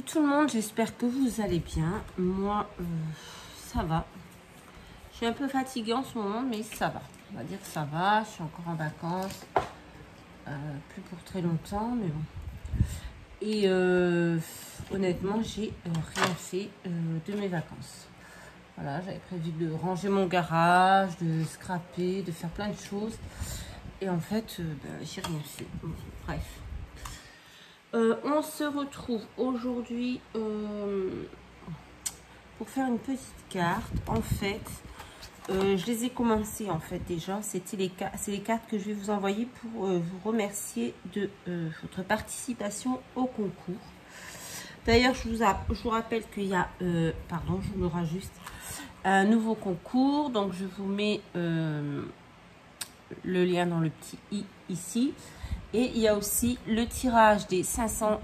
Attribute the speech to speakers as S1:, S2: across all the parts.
S1: tout le monde, j'espère que vous allez bien. Moi, ça va. Je suis un peu fatiguée en ce moment, mais ça va. On va dire que ça va. Je suis encore en vacances. Plus pour très longtemps, mais bon. Et honnêtement, j'ai rien fait de mes vacances. Voilà, j'avais prévu de ranger mon garage, de scraper, de faire plein de choses. Et en fait, j'ai rien fait. Bon, bref. On se retrouve aujourd'hui pour faire une petite carte. En fait, je les ai commencées en fait déjà. C'est les cartes que je vais vous envoyer pour vous remercier de votre participation au concours. D'ailleurs, je vous rappelle qu'il y a, pardon, je me rajuste, un nouveau concours. Donc, je vous mets le lien dans le petit i ici. Et il y a aussi le tirage des 500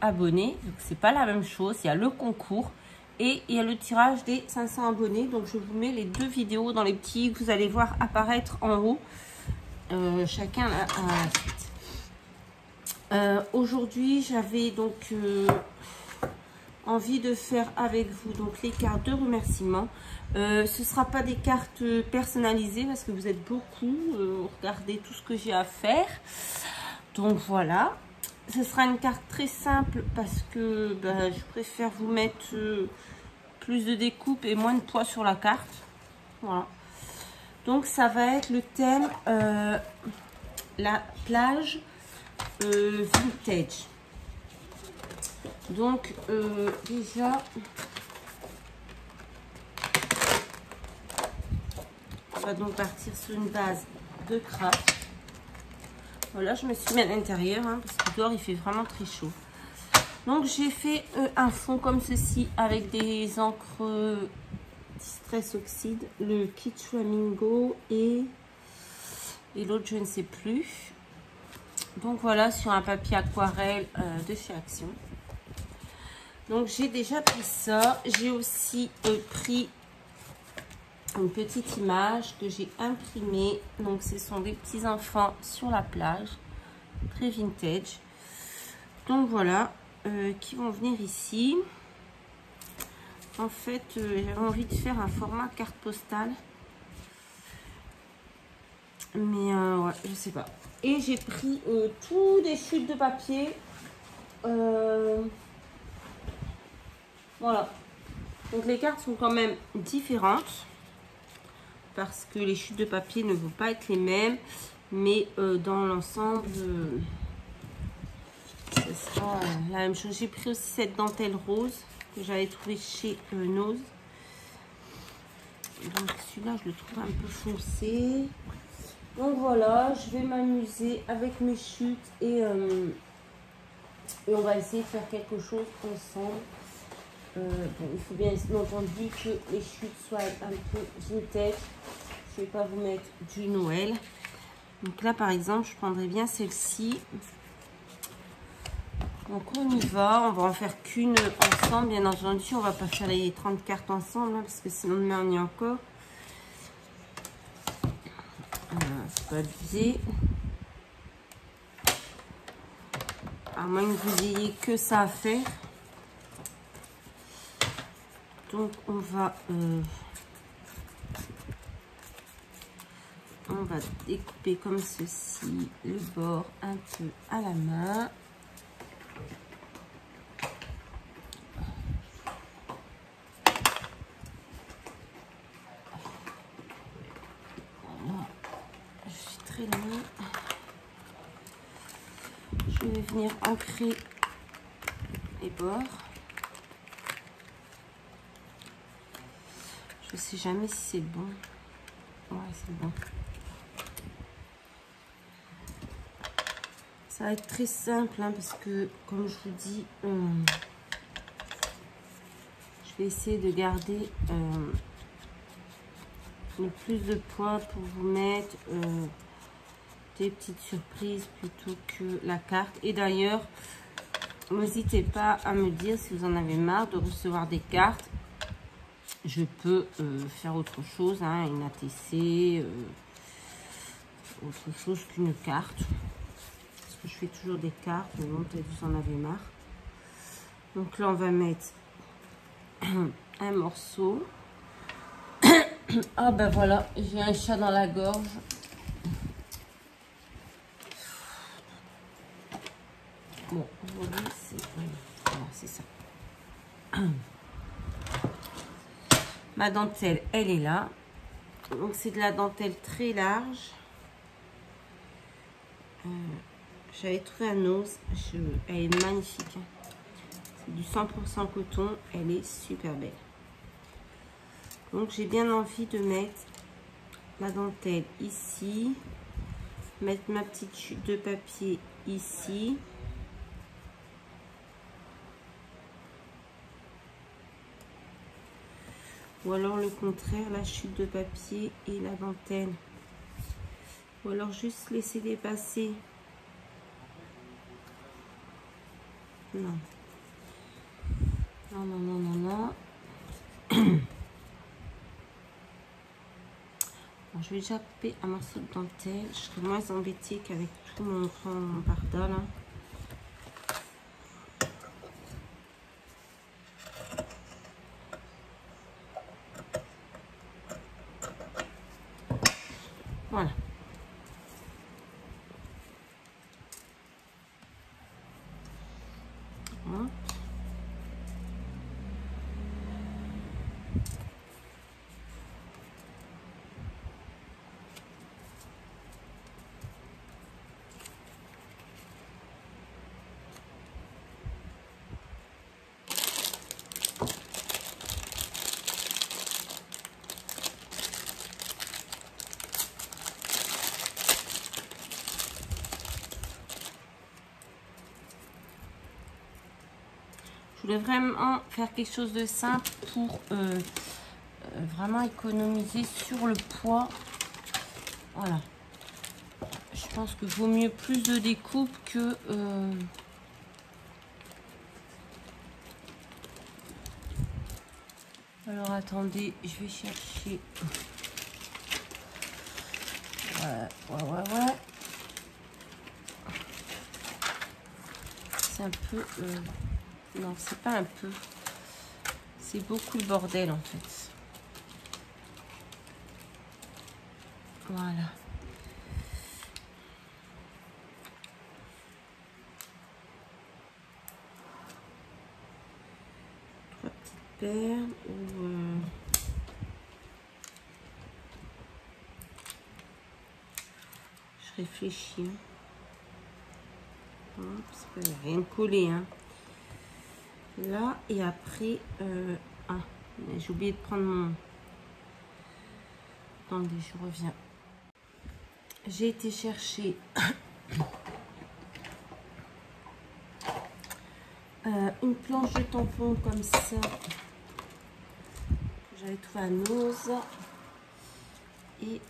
S1: abonnés. Donc, c'est pas la même chose. Il y a le concours et il y a le tirage des 500 abonnés. Donc, je vous mets les deux vidéos dans les petits que vous allez voir apparaître en haut. Chacun à la suite. Aujourd'hui, j'avais donc envie de faire avec vous donc les cartes de remerciement. Ce ne sera pas des cartes personnalisées parce que vous êtes beaucoup. Regardez tout ce que j'ai à faire. Donc voilà, ce sera une carte très simple parce que je préfère vous mettre plus de découpe et moins de poids sur la carte. Voilà. Donc ça va être le thème la plage vintage. Donc déjà, on va donc partir sur une base de craft. Voilà, je me suis mis à l'intérieur parce que dehors il fait vraiment très chaud. Donc j'ai fait un fond comme ceci avec des encres Distress Oxide, le Kitsch Flamingo et l'autre je ne sais plus. Donc voilà, sur un papier aquarelle de chez Action. Donc j'ai déjà pris ça. J'ai aussi pris une petite image que j'ai imprimée. Donc ce sont des petits enfants sur la plage, très vintage. Donc voilà, qui vont venir ici. En fait, j'avais envie de faire un format carte postale, mais ouais, je sais pas. Et j'ai pris tous des chutes de papier. Voilà. Donc les cartes sont quand même différentes, parce que les chutes de papier ne vont pas être les mêmes, mais dans l'ensemble, ce sera la même chose. J'ai pris aussi cette dentelle rose que j'avais trouvé chez Nose. Donc celui-là, je le trouve un peu foncé. Donc voilà, je vais m'amuser avec mes chutes et on va essayer de faire quelque chose ensemble. Bon, il faut bien entendu que les chutes soient un peu vintage. Je ne vais pas vous mettre du Noël. Donc là, par exemple, je prendrais bien celle-ci. Donc on y va. On va en faire qu'une ensemble. Bien entendu, on ne va pas faire les 30 cartes ensemble parce que sinon demain on y est encore. Faut pas abuser. À moins que vous ayez que ça à faire. Donc on va découper comme ceci le bord un peu à la main. Voilà. Je suis très loin. Je vais venir ancrer les bords. Je sais jamais si c'est bon. Ouais, c'est bon. Ça va être très simple parce que, comme je vous dis, je vais essayer de garder le plus de poids pour vous mettre des petites surprises plutôt que la carte. Et d'ailleurs, n'hésitez pas à me dire si vous en avez marre de recevoir des cartes. Je peux faire autre chose, une ATC, autre chose qu'une carte. Parce que je fais toujours des cartes, mais bon, peut-être vous en avez marre. Donc là, on va mettre un morceau. Ah ben voilà, j'ai un chat dans la gorge. Bon, aujourd'hui, c'est ça. Ma dentelle, elle est là. Donc, c'est de la dentelle très large. J'avais trouvé à Nose. Elle est magnifique. C'est du 100% coton. Elle est super belle. Donc, j'ai bien envie de mettre ma dentelle ici. Mettre ma petite chute de papier ici. Ou alors le contraire, la chute de papier et la dentelle. Ou alors juste laisser dépasser. Non. Non, non, non, non, non. Bon, je vais déjà couper un morceau de dentelle. Je serai moins embêtée qu'avec tout mon grand barda là. Voilà. Hop. Je voulais vraiment faire quelque chose de simple pour vraiment économiser sur le poids. Voilà. Je pense que vaut mieux plus de découpe que... Alors attendez, je vais chercher... Ouais. C'est un peu... Non, c'est pas un peu. C'est beaucoup le bordel en fait. Voilà. Trois petites perles ou... Je réfléchis. Hop, c'est pas rien de collé. Hein. Là, et après... Ah, j'ai oublié de prendre mon... Attendez, je reviens. J'ai été chercher... une planche de tampon comme ça que j'avais trouvé à Nose et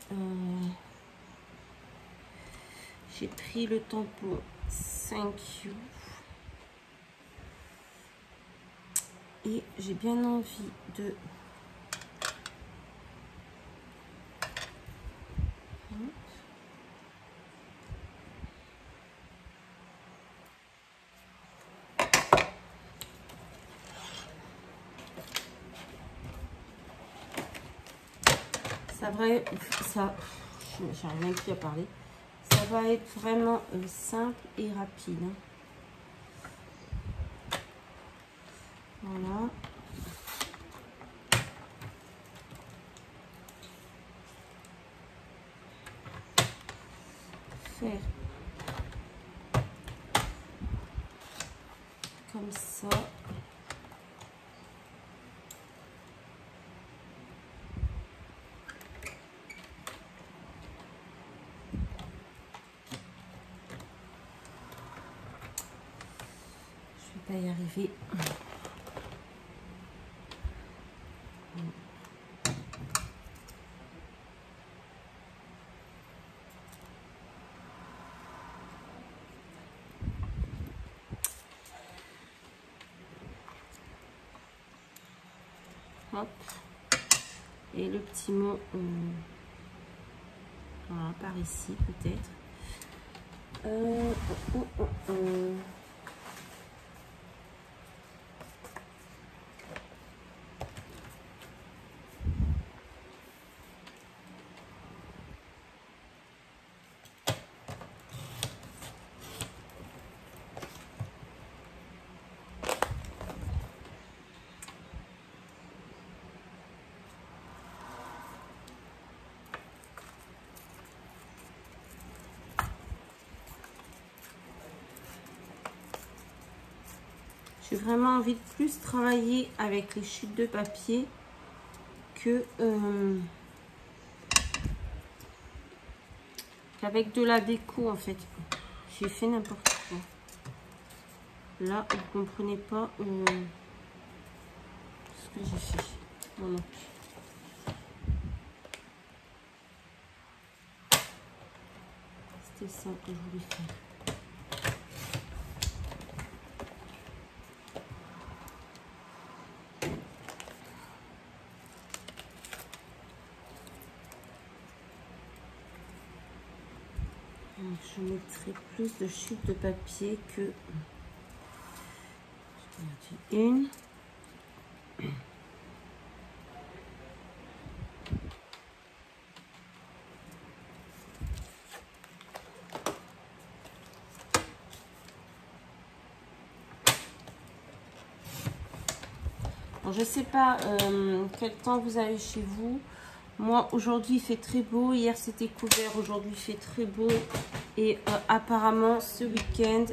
S1: j'ai pris le tampon 5U et j'ai bien envie de ça, j'arrive même plus à parler. Ça va être vraiment simple et rapide. Hein. Voilà. Faire comme ça. Je vais pas y arriver. Hop. Et le petit mot voilà, par ici peut-être. J'ai vraiment envie de plus travailler avec les chutes de papier que qu'avec de la déco en fait. J'ai fait n'importe quoi. Là, vous ne comprenez pas ce que j'ai fait. Voilà. C'était ça que je voulais faire. Donc, je mettrai plus de chutes de papier que une. Bon, je sais pas quel temps vous avez chez vous. Moi, aujourd'hui, il fait très beau. Hier, c'était couvert. Aujourd'hui, il fait très beau. Et apparemment, ce week-end,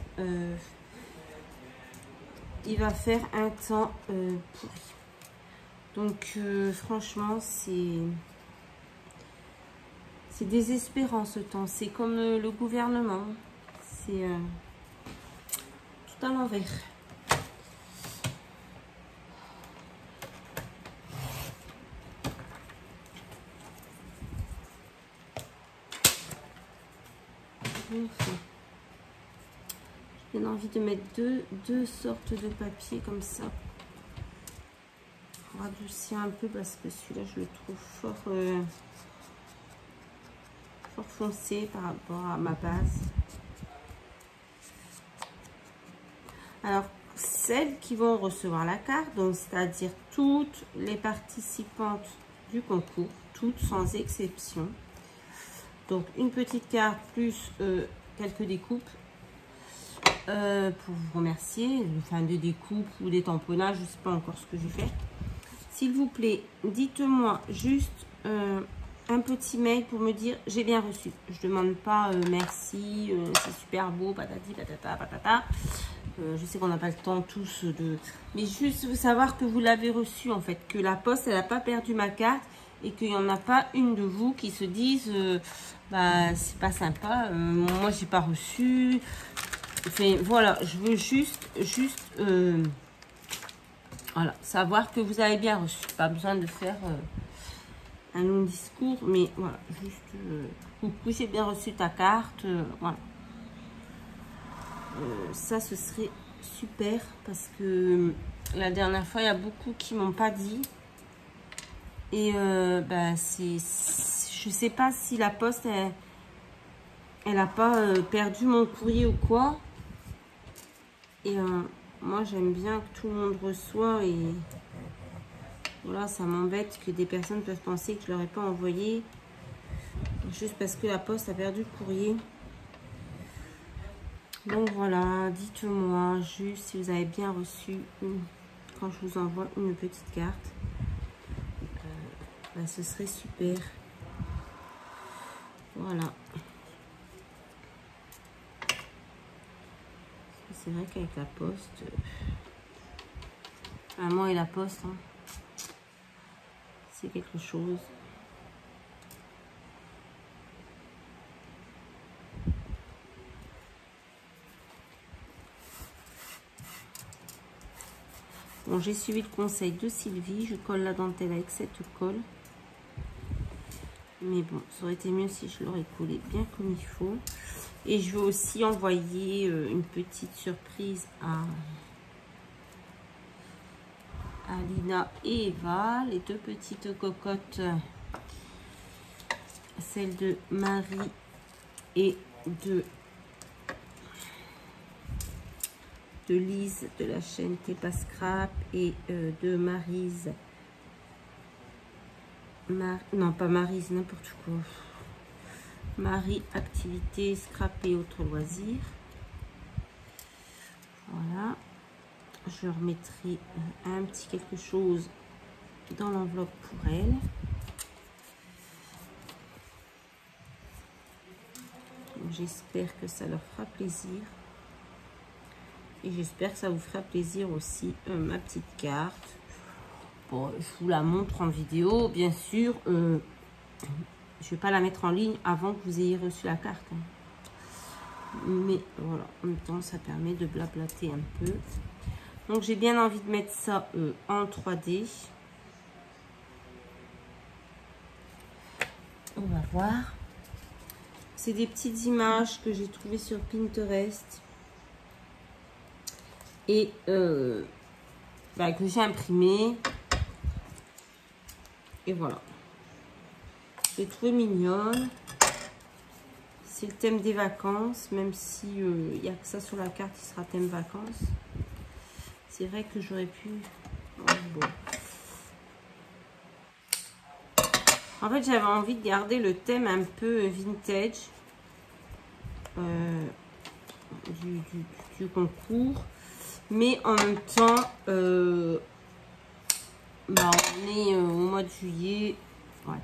S1: il va faire un temps pourri. Donc, franchement, c'est désespérant ce temps. C'est comme le gouvernement. C'est tout à l'envers. J'ai bien envie de mettre deux sortes de papier comme ça. Pour adoucir un peu parce que celui-là, je le trouve fort foncé par rapport à ma base. Alors, celles qui vont recevoir la carte, donc c'est-à-dire toutes les participantes du concours, toutes sans exception. Donc, une petite carte plus quelques découpes pour vous remercier. Enfin, des découpes ou des tamponnages, je ne sais pas encore ce que j'ai fait. S'il vous plaît, dites-moi juste un petit mail pour me dire j'ai bien reçu. Je ne demande pas merci, c'est super beau, patati patata patata. Je sais qu'on n'a pas le temps tous de... Mais juste savoir que vous l'avez reçu en fait. Que la poste, elle n'a pas perdu ma carte. Et qu'il n'y en a pas une de vous qui se dise bah c'est pas sympa, moi j'ai pas reçu. Enfin voilà, je veux juste voilà, savoir que vous avez bien reçu. Pas besoin de faire un long discours, mais voilà, juste coucou, j'ai bien reçu ta carte, voilà. Ça ce serait super parce que la dernière fois il y a beaucoup qui m'ont pas dit. Et bah, je sais pas si la poste elle a pas perdu mon courrier ou quoi. Et moi j'aime bien que tout le monde reçoit et voilà, ça m'embête que des personnes peuvent penser que je leur ai pas envoyé juste parce que la poste a perdu le courrier. Donc voilà, dites-moi juste si vous avez bien reçu quand je vous envoie une petite carte. Bah, ce serait super. Voilà. C'est vrai qu'avec la poste, moi et la poste, hein, c'est quelque chose. Bon, j'ai suivi le conseil de Sylvie. Je colle la dentelle avec cette colle. Mais bon, ça aurait été mieux si je l'aurais collé bien comme il faut. Et je vais aussi envoyer une petite surprise à Lina et Eva. Les deux petites cocottes. Celle de Marie et de Lise de la chaîne T'es pas Scrap et de Maryse. Non, pas Maryse, n'importe quoi. Marie, activité, scrap et autres loisirs. Voilà. Je remettrai un petit quelque chose dans l'enveloppe pour elle. J'espère que ça leur fera plaisir. Et j'espère que ça vous fera plaisir aussi, ma petite carte. Bon, je vous la montre en vidéo, bien sûr. Je ne vais pas la mettre en ligne avant que vous ayez reçu la carte. Mais voilà, en même temps, ça permet de blablater un peu. Donc, j'ai bien envie de mettre ça en 3D. On va voir. C'est des petites images que j'ai trouvées sur Pinterest. Et que j'ai imprimées. Et voilà. Je l'ai trouvé mignonne. C'est le thème des vacances. Même si il n'y a que ça sur la carte, il sera thème vacances. C'est vrai que j'aurais pu... Bon. En fait, j'avais envie de garder le thème un peu vintage du concours. Mais en même temps, on est au mois de juillet. Ouais.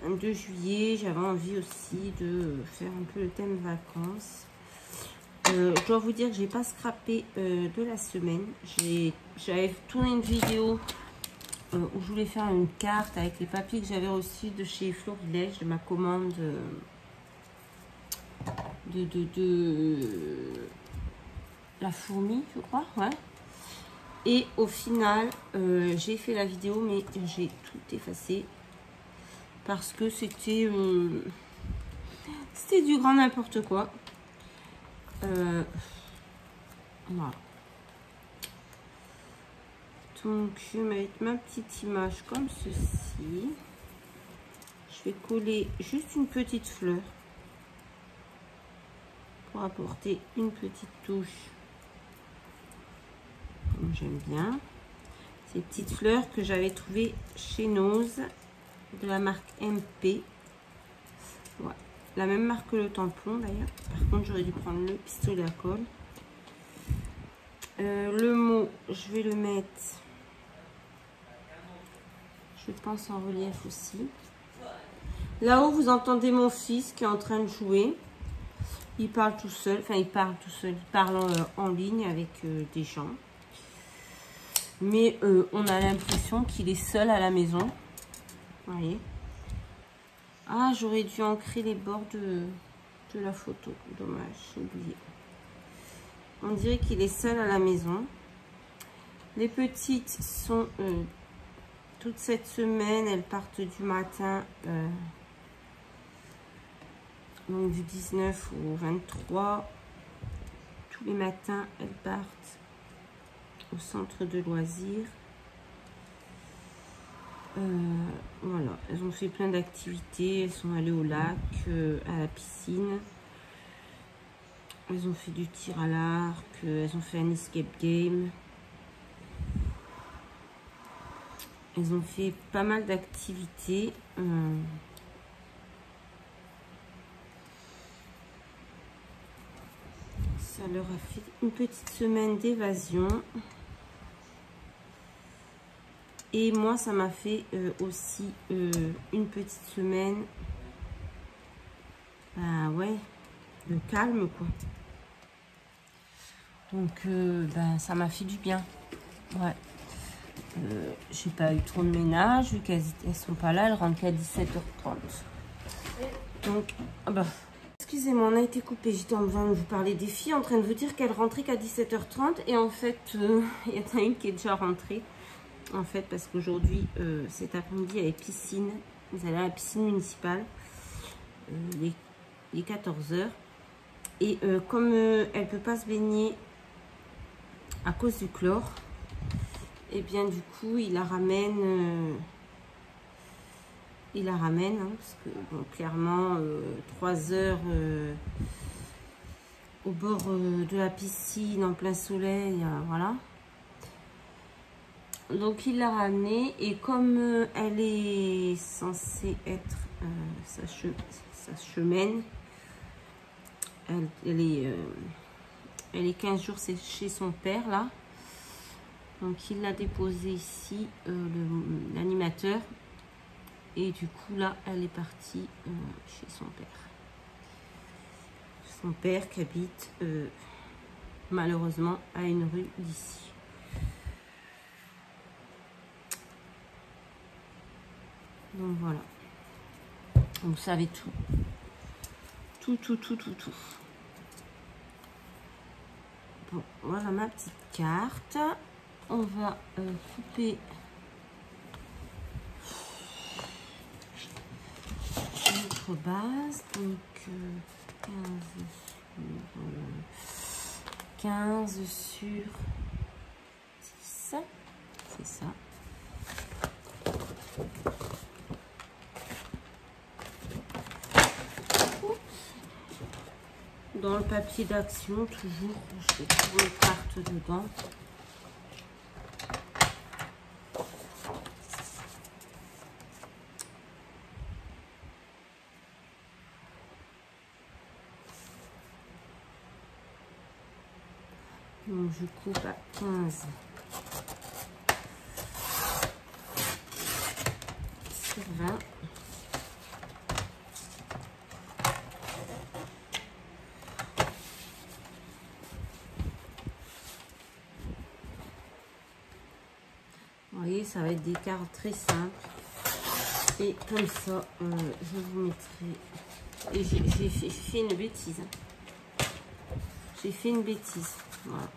S1: 22 juillet, j'avais envie aussi de faire un peu le thème vacances. Je dois vous dire que j'ai pas scrappé de la semaine. J'avais tourné une vidéo où je voulais faire une carte avec les papiers que j'avais reçus de chez Florilège, de ma commande de la fourmi, je crois, ouais. Et au final, j'ai fait la vidéo, mais j'ai tout effacé parce que c'était du grand n'importe quoi. Voilà. Donc, je vais mettre ma petite image comme ceci. Je vais coller juste une petite fleur pour apporter une petite touche. Comme j'aime bien. Ces petites fleurs que j'avais trouvées chez Nose, de la marque MP. Ouais. La même marque que le tampon d'ailleurs. Par contre, j'aurais dû prendre le pistolet à colle. Le mot, je vais le mettre, je pense, en relief aussi. Là-haut, vous entendez mon fils qui est en train de jouer. Il parle tout seul, enfin il parle tout seul, il parle en ligne avec des gens. Mais on a l'impression qu'il est seul à la maison. Vous voyez. Ah, j'aurais dû ancrer les bords de la photo. Dommage, j'ai oublié. On dirait qu'il est seul à la maison. Les petites sont toute cette semaine, elles partent du matin, donc du 19 au 23. Tous les matins, elles partent au centre de loisirs. Voilà, elles ont fait plein d'activités. Elles sont allées au lac, à la piscine. Elles ont fait du tir à l'arc. Elles ont fait un escape game. Elles ont fait pas mal d'activités. Ça leur a fait une petite semaine d'évasion. Et moi, ça m'a fait aussi une petite semaine, ouais, de calme, quoi. Donc, ça m'a fait du bien. Ouais. J'ai pas eu trop de ménage, vu qu'elles sont pas là, elles rentrent qu'à 17h30. Donc, excusez-moi, on a été coupé. J'étais en train de vous parler des filles, en train de vous dire qu'elles rentraient qu'à 17h30. Et en fait, il y en a une qui est déjà rentrée. En fait, parce qu'aujourd'hui, cet après-midi, il y avait piscine. Vous allez à la piscine municipale. Il est 14h. Et comme elle ne peut pas se baigner à cause du chlore, et bien du coup, il la ramène. Hein, parce que, bon, clairement, 3 heures au bord de la piscine, en plein soleil, voilà. Donc il l'a ramenée et comme elle est censée être sa chemaine, elle est 15 jours chez son père là. Donc il l'a déposée ici, l'animateur. Et du coup là, elle est partie chez son père. Son père qui habite malheureusement à une rue d'ici. Donc voilà, vous savez tout. Tout. Bon, voilà ma petite carte. On va couper notre base. Donc 15 sur 10, c'est ça. Dans le papier d'action, toujours, je vais trouver les cartes dedans. Donc je coupe à 15 sur 20. Vous voyez, ça va être des cartes très simples. Et comme ça, je vous mettrai... Et j'ai fait une bêtise. J'ai fait une bêtise. Voilà.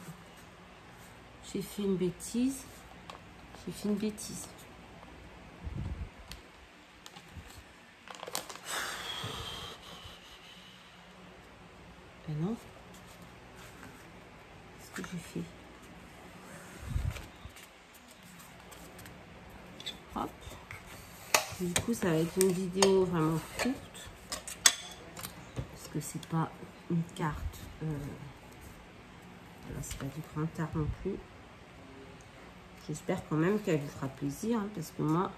S1: J'ai fait une bêtise. Ben non. Qu'est-ce que j'ai fait? Hop. Du coup, ça va être une vidéo vraiment courte. Parce que c'est pas une carte. Voilà, c'est pas du grand art non plus. J'espère quand même qu'elle vous fera plaisir. Hein, parce que moi,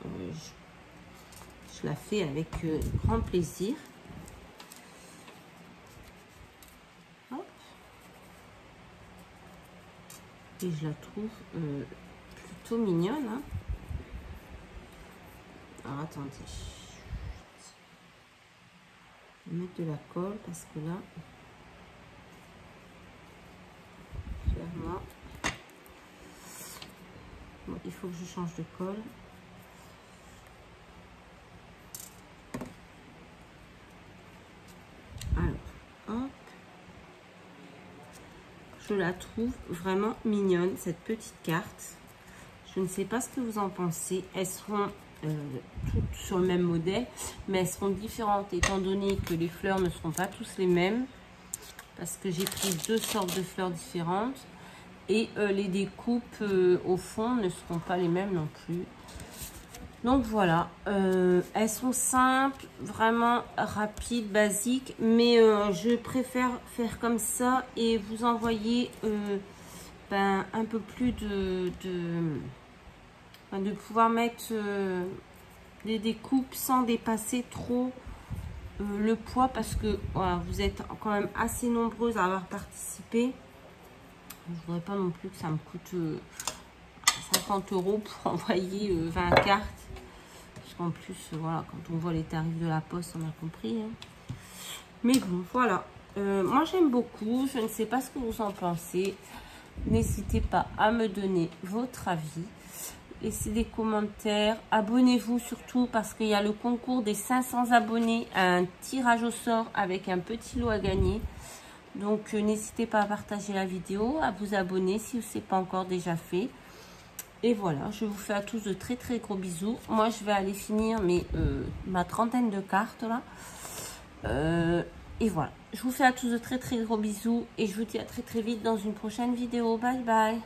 S1: je la fais avec grand plaisir. Hop. Et je la trouve plutôt mignonne. Hein. Alors attendez, je vais mettre de la colle parce que là, clairement, bon, il faut que je change de colle. Alors, hop, je la trouve vraiment mignonne cette petite carte. Je ne sais pas ce que vous en pensez. Elles seront toutes sur le même modèle, mais elles seront différentes étant donné que les fleurs ne seront pas tous les mêmes parce que j'ai pris 2 sortes de fleurs différentes et les découpes au fond ne seront pas les mêmes non plus. Donc voilà, elles sont simples, vraiment rapides, basiques, mais je préfère faire comme ça et vous envoyer un peu plus de pouvoir mettre des découpes sans dépasser trop le poids parce que voilà, vous êtes quand même assez nombreuses à avoir participé. Je ne voudrais pas non plus que ça me coûte 50 € pour envoyer 20 cartes. Parce qu'en plus, voilà, quand on voit les tarifs de la poste, on a compris. Hein. Mais bon, voilà. Moi, j'aime beaucoup. Je ne sais pas ce que vous en pensez. N'hésitez pas à me donner votre avis. Laissez des commentaires. Abonnez-vous surtout parce qu'il y a le concours des 500 abonnés. Un tirage au sort avec un petit lot à gagner. Donc, n'hésitez pas à partager la vidéo, à vous abonner si ce n'est pas encore déjà fait. Et voilà, je vous fais à tous de très très gros bisous. Moi, je vais aller finir ma trentaine de cartes là. Et voilà, je vous fais à tous de très très gros bisous. Et je vous dis à très très vite dans une prochaine vidéo. Bye bye.